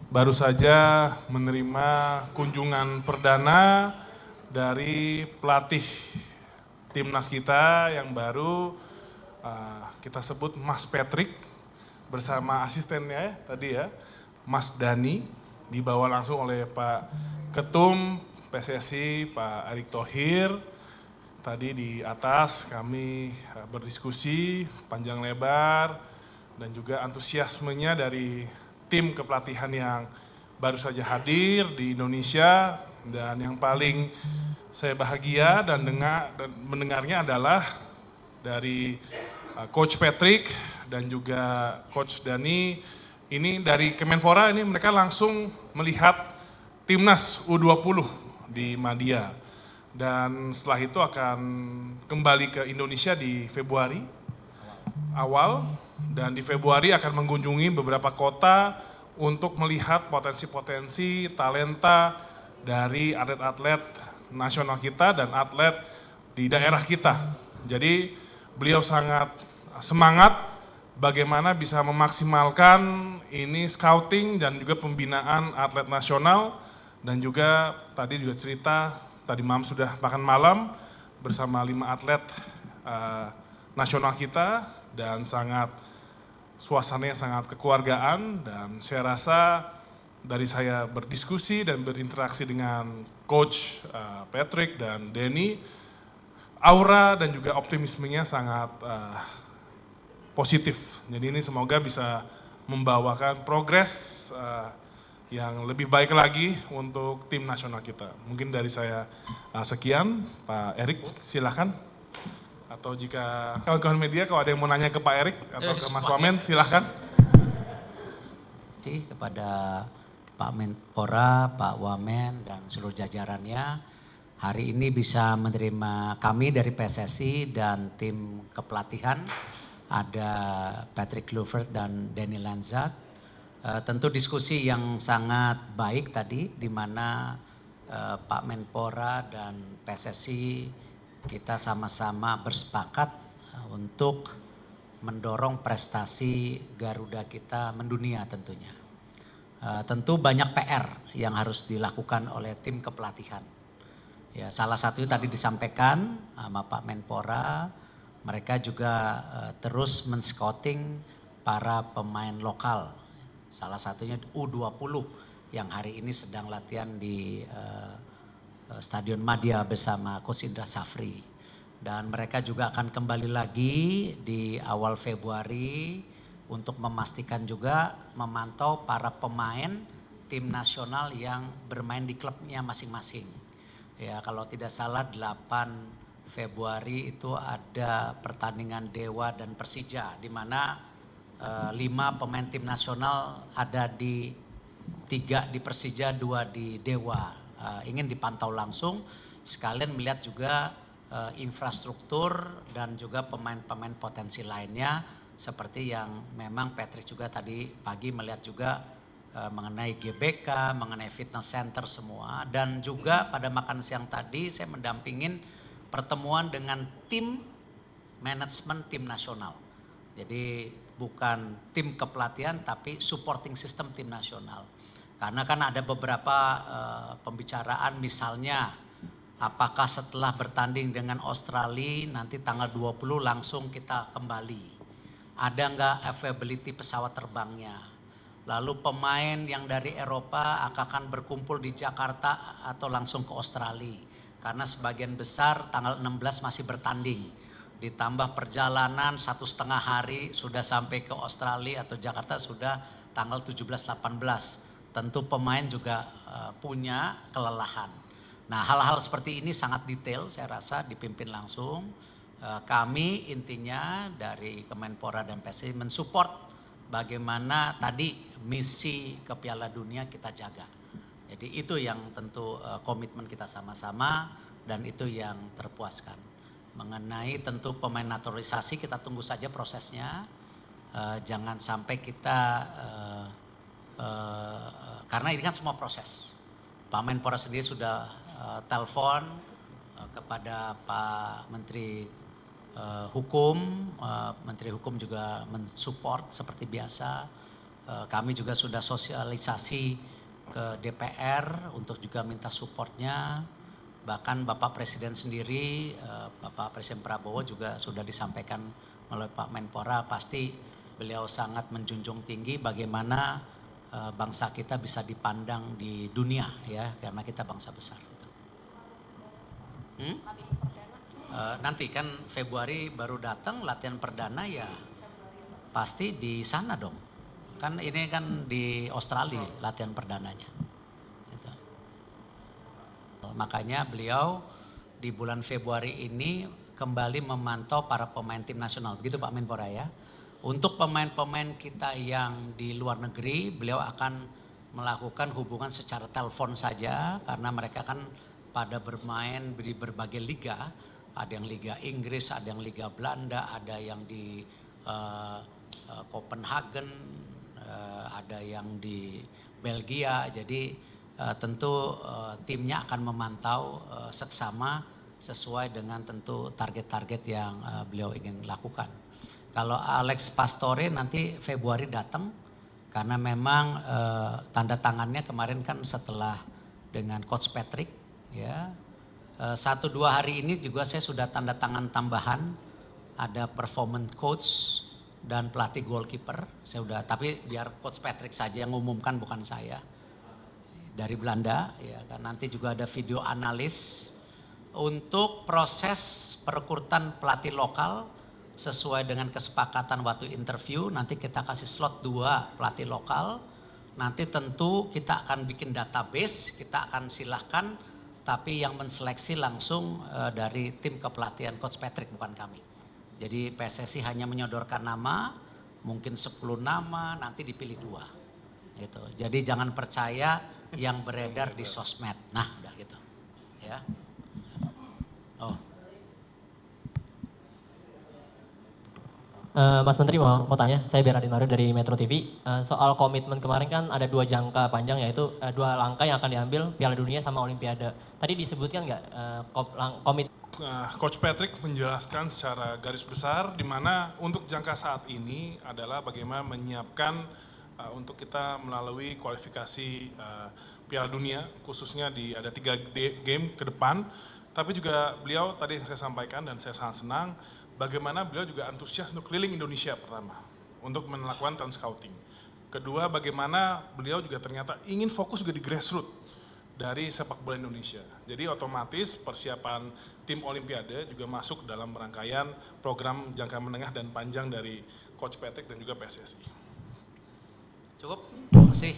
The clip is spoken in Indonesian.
baru saja menerima kunjungan perdana dari pelatih timnas kita yang baru, kita sebut Mas Patrick, bersama asistennya tadi ya, Mas Dani, dibawa langsung oleh Pak Ketum PSSI, Pak Erick Thohir. Tadi di atas kami berdiskusi panjang lebar dan juga antusiasmenya dari tim kepelatihan yang baru saja hadir di Indonesia, dan yang paling saya bahagia dan mendengarnya adalah dari Coach Patrick dan juga Coach Dani. Ini dari Kemenpora, ini mereka langsung melihat timnas U20 di Madia. Dan setelah itu akan kembali ke Indonesia di Februari awal, dan di Februari akan mengunjungi beberapa kota untuk melihat potensi-potensi talenta dari atlet-atlet nasional kita dan atlet di daerah kita. Jadi beliau sangat semangat bagaimana bisa memaksimalkan ini scouting dan juga pembinaan atlet nasional, dan juga tadi juga cerita tadi malam sudah makan malam bersama 5 atlet nasional kita, dan suasananya sangat kekeluargaan. Dan saya rasa dari saya berdiskusi dan berinteraksi dengan Coach Patrick dan Denny, aura dan juga optimismenya sangat positif. Jadi ini semoga bisa membawakan progres yang lebih baik lagi untuk tim nasional kita. Mungkin dari saya sekian. Pak Erick silahkan. Atau jika kawan-kawan media kalau ada yang mau nanya ke Pak Erick atau ke Mas Wamen silahkan. Kepada Pak Menpora, Pak Wamen, dan seluruh jajarannya, hari ini bisa menerima kami dari PSSI dan tim kepelatihan, ada Patrick Kluivert dan Danny Lanzat. Tentu diskusi yang sangat baik tadi, di mana Pak Menpora dan PSSI kita sama-sama bersepakat untuk mendorong prestasi Garuda kita mendunia tentunya. Tentu banyak PR yang harus dilakukan oleh tim kepelatihan. Ya, salah satunya tadi disampaikan sama Pak Menpora, mereka juga terus men-scouting para pemain lokal. Salah satunya U20 yang hari ini sedang latihan di Stadion Madia bersama Coach Indra Safri. Dan mereka juga akan kembali lagi di awal Februari untuk memastikan juga memantau para pemain tim nasional yang bermain di klubnya masing-masing. Ya, kalau tidak salah 8 Februari itu ada pertandingan Dewa dan Persija, di mana 5 pemain tim nasional ada 3 di Persija, 2 di Dewa. Ingin dipantau langsung, sekalian melihat juga infrastruktur dan juga pemain-pemain potensi lainnya, seperti yang memang Patrick juga tadi pagi melihat juga mengenai GBK, mengenai fitness center semua. Dan juga pada makan siang tadi saya mendampingin pertemuan dengan tim manajemen tim nasional. Jadi bukan tim kepelatihan tapi supporting system tim nasional. Karena kan ada beberapa pembicaraan, misalnya apakah setelah bertanding dengan Australia nanti tanggal 20 langsung kita kembali. Ada nggak availability pesawat terbangnya. Lalu pemain yang dari Eropa akan berkumpul di Jakarta atau langsung ke Australia. Karena sebagian besar tanggal 16 masih bertanding. Ditambah perjalanan 1,5 hari sudah sampai ke Australia atau Jakarta sudah tanggal 17-18. Tentu pemain juga punya kelelahan. Nah, hal-hal seperti ini sangat detail saya rasa dipimpin langsung. Kami intinya dari Kemenpora dan PSSI mensupport bagaimana tadi misi ke Piala Dunia kita jaga. Jadi itu yang tentu komitmen kita sama-sama dan itu yang terpuaskan. Mengenai tentu pemain naturalisasi kita tunggu saja prosesnya. Jangan sampai kita karena ini kan semua proses. Pak Menpora sendiri sudah telepon kepada Pak Menteri Hukum, Menteri Hukum juga mensupport seperti biasa. Kami juga sudah sosialisasi ke DPR untuk juga minta supportnya. Bahkan Bapak Presiden sendiri, Bapak Presiden Prabowo juga sudah disampaikan melalui Pak Menpora, pasti beliau sangat menjunjung tinggi bagaimana bangsa kita bisa dipandang di dunia ya, karena kita bangsa besar. Nanti kan Februari baru datang latihan perdana ya, pasti di sana dong. Kan ini kan di Australia latihan perdananya. Gitu. Makanya beliau di bulan Februari ini kembali memantau para pemain tim nasional. Begitu Pak Menpora ya. Untuk pemain-pemain kita yang di luar negeri, beliau akan melakukan hubungan secara telepon saja karena mereka kan pada bermain di berbagai liga. Ada yang Liga Inggris, ada yang Liga Belanda, ada yang di Copenhagen, ada yang di Belgia. Jadi tentu timnya akan memantau seksama sesuai dengan tentu target-target yang beliau ingin lakukan. Kalau Alex Pastore nanti Februari datang karena memang tanda tangannya kemarin kan setelah dengan Coach Patrick ya. 1-2 hari ini juga saya sudah tanda tangan tambahan, ada performance coach dan pelatih goalkeeper. Saya udah, tapi biar Coach Patrick saja yang umumkan, bukan saya. Dari Belanda ya kan, nanti juga ada video analis untuk proses perekrutan pelatih lokal sesuai dengan kesepakatan waktu interview. Nanti kita kasih slot 2 pelatih lokal. Nanti tentu kita akan bikin database, kita akan silahkan, tapi yang menseleksi langsung dari tim kepelatihan Coach Patrick, bukan kami. Jadi PSSI hanya menyodorkan nama, mungkin 10 nama, nanti dipilih 2. Gitu. Jadi jangan percaya yang beredar di sosmed. Nah, udah gitu. Ya. Oh. Mas Menteri mau tanya, saya Bernardin Mario dari Metro TV. Soal komitmen kemarin kan ada 2 jangka panjang, yaitu 2 langkah yang akan diambil, Piala Dunia sama Olimpiade. Tadi disebutkan nggak komit? Coach Patrick menjelaskan secara garis besar di mana untuk jangka saat ini adalah bagaimana menyiapkan untuk kita melalui kualifikasi Piala Dunia, khususnya ada 3 game ke depan. Tapi juga beliau tadi yang saya sampaikan dan saya sangat senang, bagaimana beliau juga antusias untuk keliling Indonesia pertama, untuk melakukan talent scouting. Kedua, bagaimana beliau juga ternyata ingin fokus juga di grassroots dari sepak bola Indonesia. Jadi otomatis persiapan tim Olimpiade juga masuk dalam rangkaian program jangka menengah dan panjang dari Coach Patrick dan juga PSSI. Cukup? Terima kasih.